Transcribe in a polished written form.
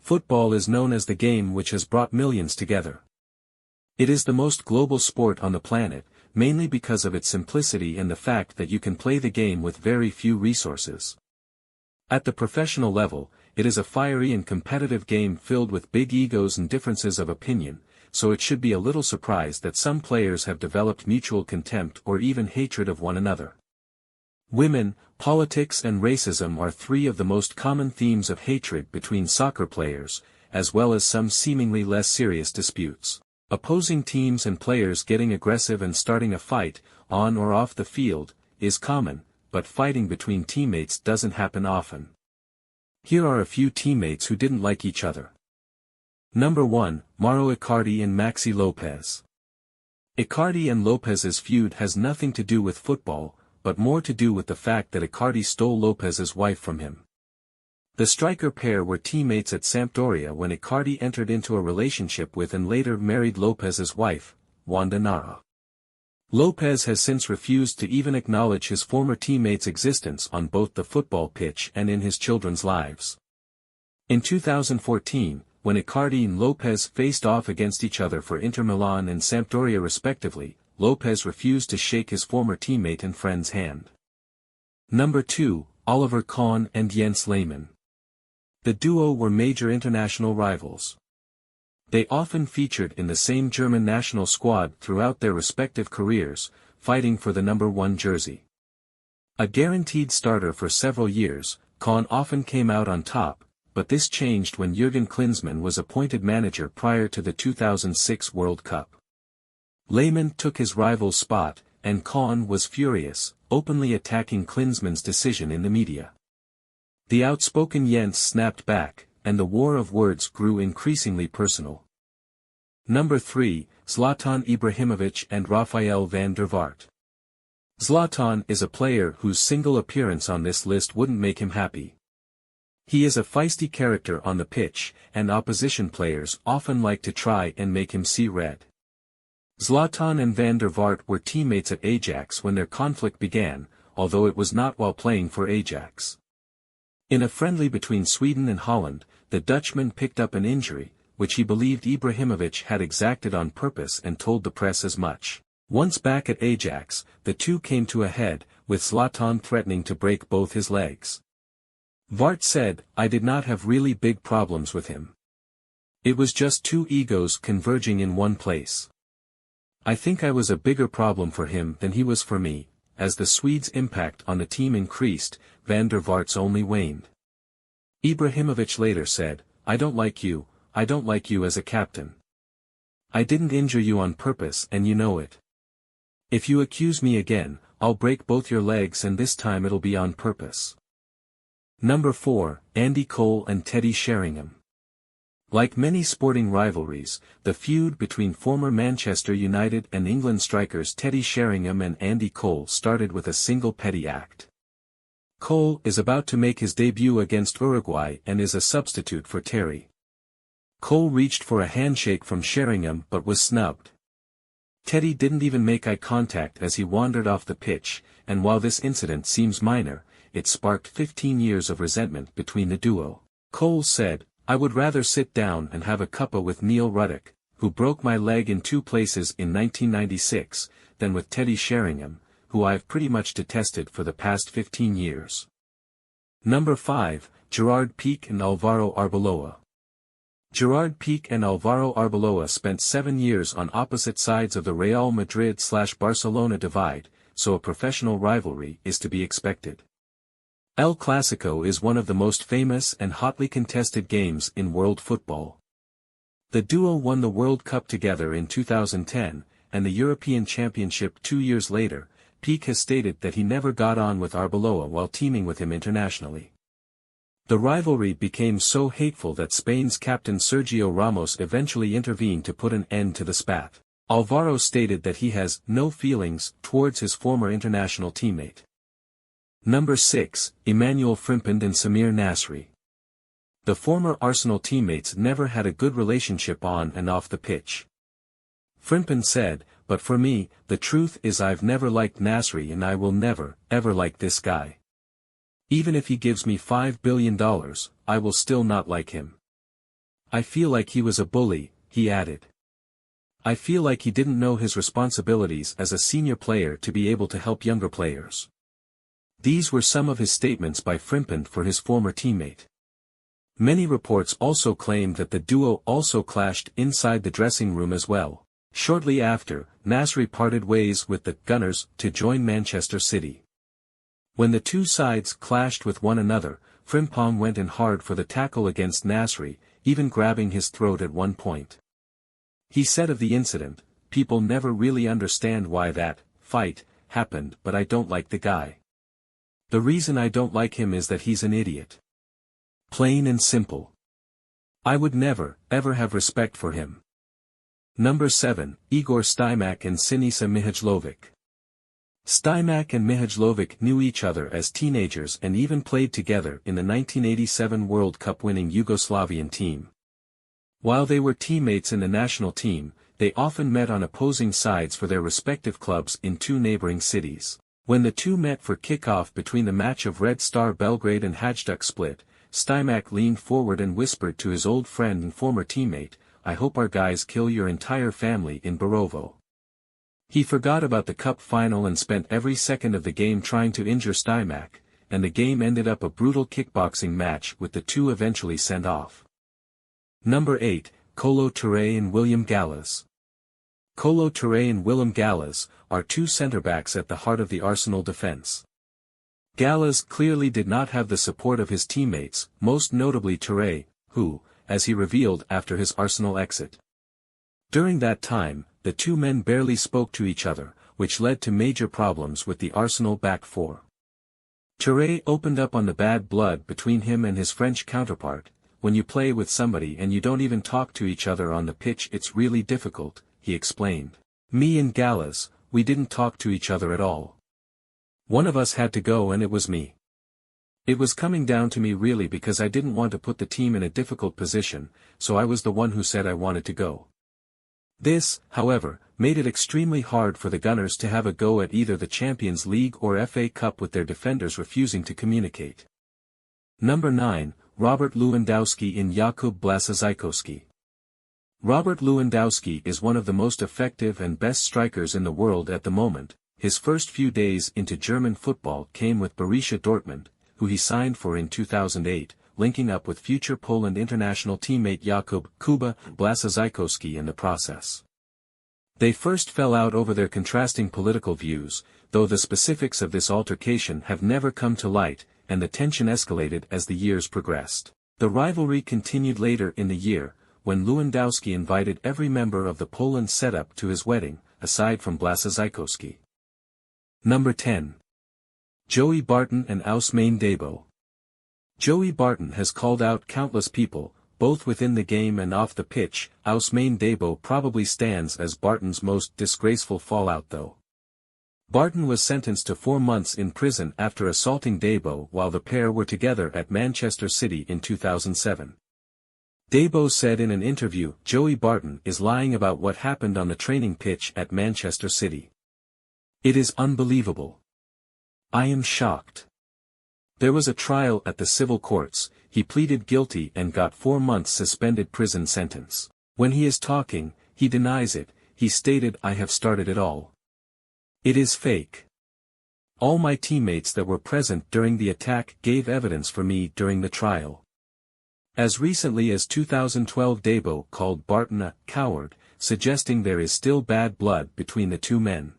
Football is known as the game which has brought millions together. It is the most global sport on the planet, mainly because of its simplicity and the fact that you can play the game with very few resources. At the professional level, it is a fiery and competitive game filled with big egos and differences of opinion, so it should be a little surprised that some players have developed mutual contempt or even hatred of one another. Women, politics and racism are three of the most common themes of hatred between soccer players, as well as some seemingly less serious disputes. Opposing teams and players getting aggressive and starting a fight, on or off the field, is common, but fighting between teammates doesn't happen often. Here are a few teammates who didn't like each other. Number 1, Mauro Icardi and Maxi Lopez. Icardi and Lopez's feud has nothing to do with football, but more to do with the fact that Icardi stole Lopez's wife from him. The striker pair were teammates at Sampdoria when Icardi entered into a relationship with and later married Lopez's wife, Wanda Nara. Lopez has since refused to even acknowledge his former teammate's existence on both the football pitch and in his children's lives. In 2014, when Icardi and Lopez faced off against each other for Inter Milan and Sampdoria respectively, Lopez refused to shake his former teammate and friend's hand. Number 2, Oliver Kahn and Jens Lehmann. The duo were major international rivals. They often featured in the same German national squad throughout their respective careers, fighting for the number 1 jersey. A guaranteed starter for several years, Kahn often came out on top, but this changed when Jürgen Klinsmann was appointed manager prior to the 2006 World Cup. Lehmann took his rival's spot, and Kahn was furious, openly attacking Klinsmann's decision in the media. The outspoken Jens snapped back, and the war of words grew increasingly personal. Number 3, Zlatan Ibrahimović and Rafael van der Vaart. Zlatan is a player whose single appearance on this list wouldn't make him happy. He is a feisty character on the pitch, and opposition players often like to try and make him see red. Zlatan and van der Vaart were teammates at Ajax when their conflict began, although it was not while playing for Ajax. In a friendly between Sweden and Holland, the Dutchman picked up an injury, which he believed Ibrahimović had exacted on purpose and told the press as much. Once back at Ajax, the two came to a head, with Zlatan threatening to break both his legs. Vaart said, "I did not have really big problems with him. It was just two egos converging in one place. I think I was a bigger problem for him than he was for me." As the Swedes' impact on the team increased, van der Vaart's only waned. Ibrahimović later said, I don't like you as a captain. I didn't injure you on purpose and you know it. If you accuse me again, I'll break both your legs and this time it'll be on purpose." Number 4, Andy Cole and Teddy Sheringham. Like many sporting rivalries, the feud between former Manchester United and England strikers Teddy Sheringham and Andy Cole started with a single petty act. Cole is about to make his debut against Uruguay and is a substitute for Terry. Cole reached for a handshake from Sheringham but was snubbed. Teddy didn't even make eye contact as he wandered off the pitch, and while this incident seems minor, it sparked 15 years of resentment between the duo. Cole said, "I would rather sit down and have a cuppa with Neil Ruddock, who broke my leg in 2 places in 1996, than with Teddy Sheringham, who I've pretty much detested for the past 15 years. Number 5, Gerard Piqué and Alvaro Arbeloa. Gerard Piqué and Alvaro Arbeloa spent 7 years on opposite sides of the Real Madrid/Barcelona divide, so a professional rivalry is to be expected. El Clásico is one of the most famous and hotly contested games in world football. The duo won the World Cup together in 2010, and the European Championship 2 years later. Piqué has stated that he never got on with Arbeloa while teaming with him internationally. The rivalry became so hateful that Spain's captain Sergio Ramos eventually intervened to put an end to the spat. Alvaro stated that he has no feelings towards his former international teammate. Number 6, Emmanuel Frimpong and Samir Nasri. The former Arsenal teammates never had a good relationship on and off the pitch. Frimpong said, "But for me, the truth is I've never liked Nasri and I will never, ever like this guy. Even if he gives me $5 billion, I will still not like him. I feel like he was a bully, he added. I feel like he didn't know his responsibilities as a senior player to be able to help younger players. These were some of his statements by Frimpong for his former teammate. Many reports also claimed that the duo also clashed inside the dressing room as well. Shortly after, Nasri parted ways with the Gunners to join Manchester City. When the two sides clashed with one another, Frimpong went in hard for the tackle against Nasri, even grabbing his throat at one point. He said of the incident, "People never really understand why that fight happened, but I don't like the guy. The reason I don't like him is that he's an idiot. Plain and simple. I would never, ever have respect for him." Number 7, Igor Stimac and Sinisa Mihajlovic. Stimac and Mihajlovic knew each other as teenagers and even played together in the 1987 World Cup winning Yugoslavian team. While they were teammates in the national team, they often met on opposing sides for their respective clubs in two neighboring cities. When the two met for kickoff between the match of Red Star Belgrade and Hajduk Split, Stimac leaned forward and whispered to his old friend and former teammate, "I hope our guys kill your entire family in Borovo." He forgot about the cup final and spent every second of the game trying to injure Stimac, and the game ended up a brutal kickboxing match with the two eventually sent off. Number 8, Kolo Touré and William Gallas. Kolo Touré and Willem Gallas are two centre-backs at the heart of the Arsenal defence. Gallas clearly did not have the support of his teammates, most notably Touré, who, as he revealed after his Arsenal exit. During that time, the two men barely spoke to each other, which led to major problems with the Arsenal back four. Touré opened up on the bad blood between him and his French counterpart. "When you play with somebody and you don't even talk to each other on the pitch, it's really difficult," he explained. "Me and Gallas, we didn't talk to each other at all. One of us had to go and it was me. It was coming down to me really because I didn't want to put the team in a difficult position, so I was the one who said I wanted to go." This, however, made it extremely hard for the Gunners to have a go at either the Champions League or FA Cup with their defenders refusing to communicate. Number 9, Robert Lewandowski and Jakub Blaszczykowski. Robert Lewandowski is one of the most effective and best strikers in the world at the moment. His first few days into German football came with Borussia Dortmund, who he signed for in 2008, linking up with future Poland international teammate Jakub "Kuba" Blaszczykowski in the process. They first fell out over their contrasting political views, though the specifics of this altercation have never come to light, and the tension escalated as the years progressed. The rivalry continued later in the year, when Lewandowski invited every member of the Poland setup to his wedding, aside from Blaszczykowski. Number 10. Joey Barton and Ousmane Dabo. Joey Barton has called out countless people, both within the game and off the pitch. Ousmane Dabo probably stands as Barton's most disgraceful fallout though. Barton was sentenced to 4 months in prison after assaulting Dabo while the pair were together at Manchester City in 2007. Dabo said in an interview, "Joey Barton is lying about what happened on the training pitch at Manchester City. It is unbelievable. I am shocked. There was a trial at the civil courts, he pleaded guilty and got 4 months suspended prison sentence. When he is talking, he denies it. He stated, 'I have started it all. It is fake. All my teammates that were present during the attack gave evidence for me during the trial.'" As recently as 2012, Dabo called Barton a "coward," suggesting there is still bad blood between the two men.